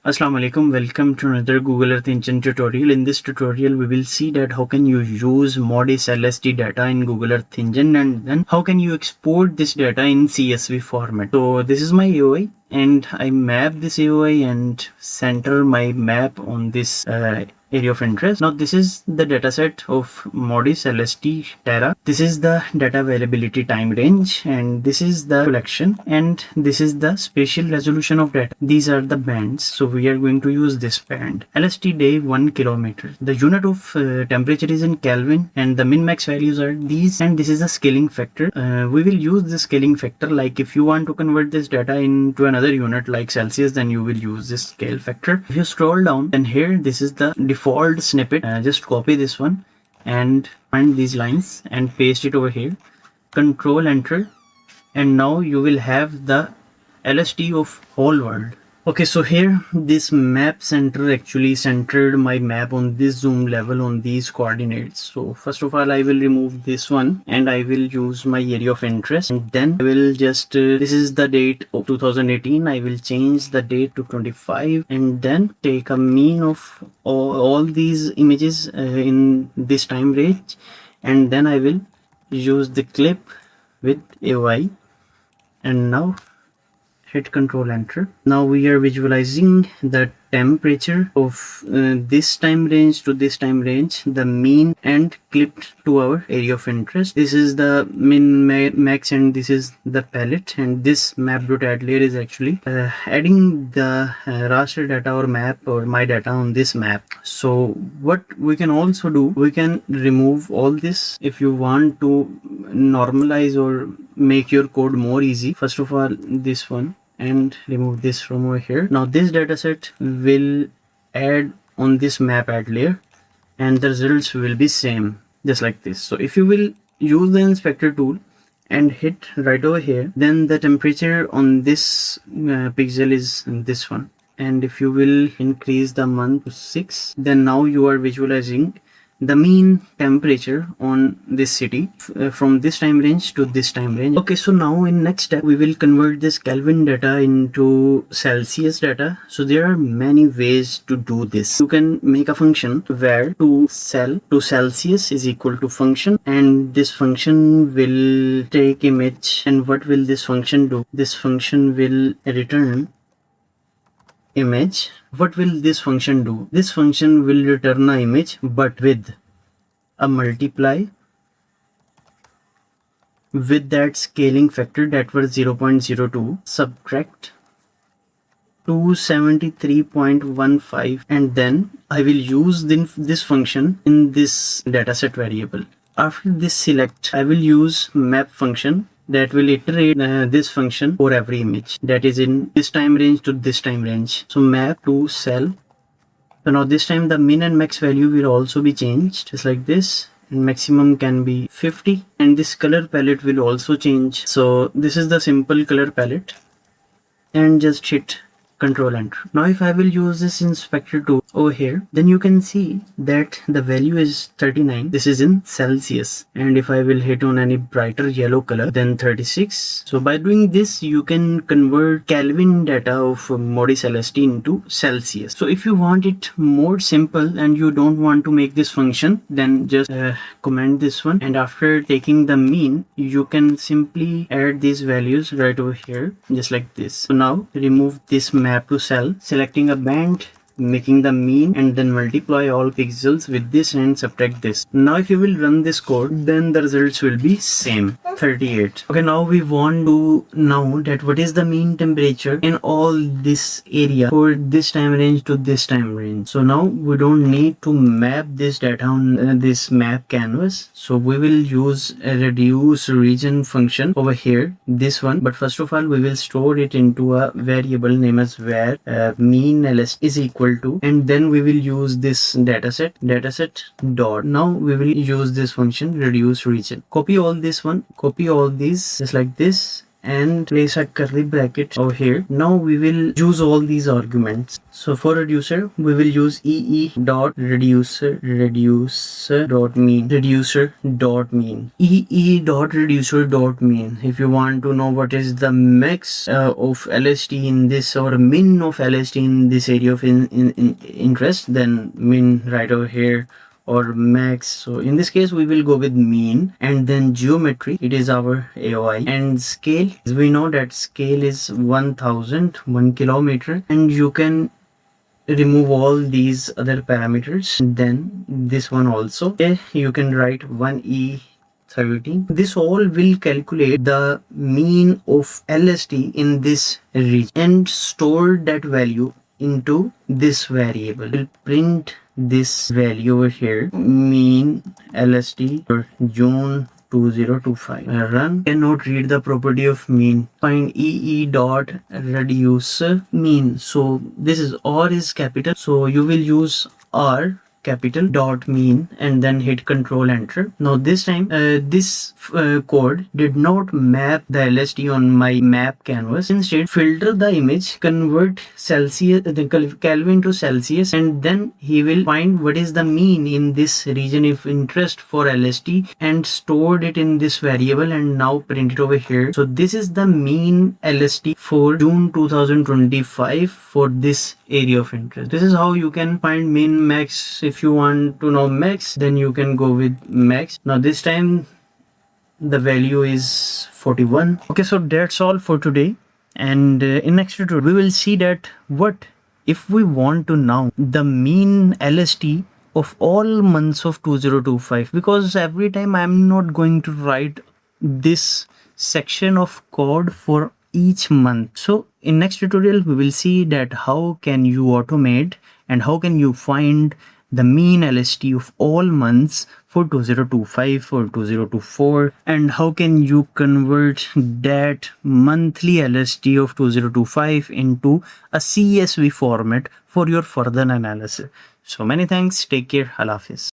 Assalamu alaikum, welcome to another Google Earth Engine tutorial. In this tutorial we will see that how can you use MODIS LST data in Google Earth Engine, and then how can you export this data in CSV format. So this is my AOI and I map this AOI and center my map on this area of interest. Now this is the dataset of MODIS LST Terra. This is the data availability time range, and this is the collection, and this is the spatial resolution of data. These are the bands, so we are going to use this band. LST day 1 kilometer. The unit of temperature is in Kelvin, and the min max values are these, and this is the scaling factor. We will use the scaling factor. Like if you want to convert this data into another unit like Celsius, then you will use this scale factor. If you scroll down, then here this is the default snippet. Just copy this one and find these lines and paste it over here. Control enter, and now you will have the LST of whole world. Okay, so here this map center actually centered my map on this zoom level on these coordinates. So first of all I will remove this one and I will use my area of interest, and then I will just this is the date of 2018. I will change the date to 25 and then take a mean of all these images in this time range, and then I will use the clip with AOI, and now hit control enter. Now we are visualizing the temperature of this time range to this time range, the mean, and clipped to our area of interest. This is the min max and this is the palette, and this map.add layer is actually adding the raster data or map or my data on this map. So what we can also do, we can remove all this if you want to normalize or make your code more easy. First of all this one, and remove this from over here. Now this dataset will add on this map add layer, and the results will be same just like this. So if you will use the inspector tool and hit right over here, then the temperature on this pixel is this one, and if you will increase the month to 6, then now you are visualizing the mean temperature on this city from this time range to this time range. Okay, so now in next step we will convert this Kelvin data into Celsius data. So there are many ways to do this. You can make a function where to Celsius is equal to function, and this function will take image, and what will this function do? This function will return image. What will this function do? This function will return an image but with a multiply with that scaling factor that was 0.02, subtract 273.15, and then I will use this function in this dataset variable. After this select, I will use map function that will iterate this function for every image that is in this time range to this time range. So map to cell. So now this time the min and max value will also be changed just like this, and maximum can be 50, and this color palette will also change. So this is the simple color palette, and just hit control enter. Now if I will use this inspector tool over here, then you can see that the value is 39. This is in Celsius, and if I will hit on any brighter yellow color, then 36. So by doing this you can convert Kelvin data of MODIS LST into Celsius. So if you want it more simple and you don't want to make this function, then just comment this one, and after taking the mean you can simply add these values right over here just like this. So now remove this map to cell, selecting a band, making the mean, and then multiply all pixels with this and subtract this. Now if you will run this code, then the results will be same, 38. Okay, now we want to know that what is the mean temperature in all this area for this time range to this time range. So now we don't need to map this data on this map canvas, so we will use a reduce region function over here, this one. But first of all we will store it into a variable name as where mean LST is equal to, and then we will use this dataset dot. Now we will use this function reduce region. Copy all this one, copy all these just like this, and place a curly bracket over here. Now we will use all these arguments. So for reducer, we will use reducer dot mean. Reducer dot mean. If you want to know what is the max of LST in this, or min of LST in this area of interest, then min right over here, or max. So in this case we will go with mean, and then geometry, it is our AOI, and scale, we know that scale is 1000 1 kilometer, and you can remove all these other parameters. Then this one also, okay, you can write 1E30. This all will calculate the mean of LST in this region and store that value into this variable. We'll print this value over here, mean LST for June 2025. Run. Cannot read the property of mean. Find dot reduce mean. So this is R is capital, so you will use R capital dot mean and then hit Control Enter. Now this time this code did not map the LST on my map canvas. Instead, filter the image, convert Celsius, the Kelvin to Celsius, and then he will find what is the mean in this region of interest for LST and stored it in this variable, and now print it over here. So this is the mean LST for June 2025 for this area of interest. This is how you can find min, max. If you want to know max, then you can go with max. Now this time the value is 41. Okay, so that's all for today, and in next tutorial we will see that what if we want to know the mean LST of all months of 2025, because every time I'm not going to write this section of code for each month. So in next tutorial we will see that how can you automate and how can you find the mean LST of all months for 2025 or 2024, and how can you convert that monthly LST of 2025 into a CSV format for your further analysis. So many thanks, take care, Allah Hafiz.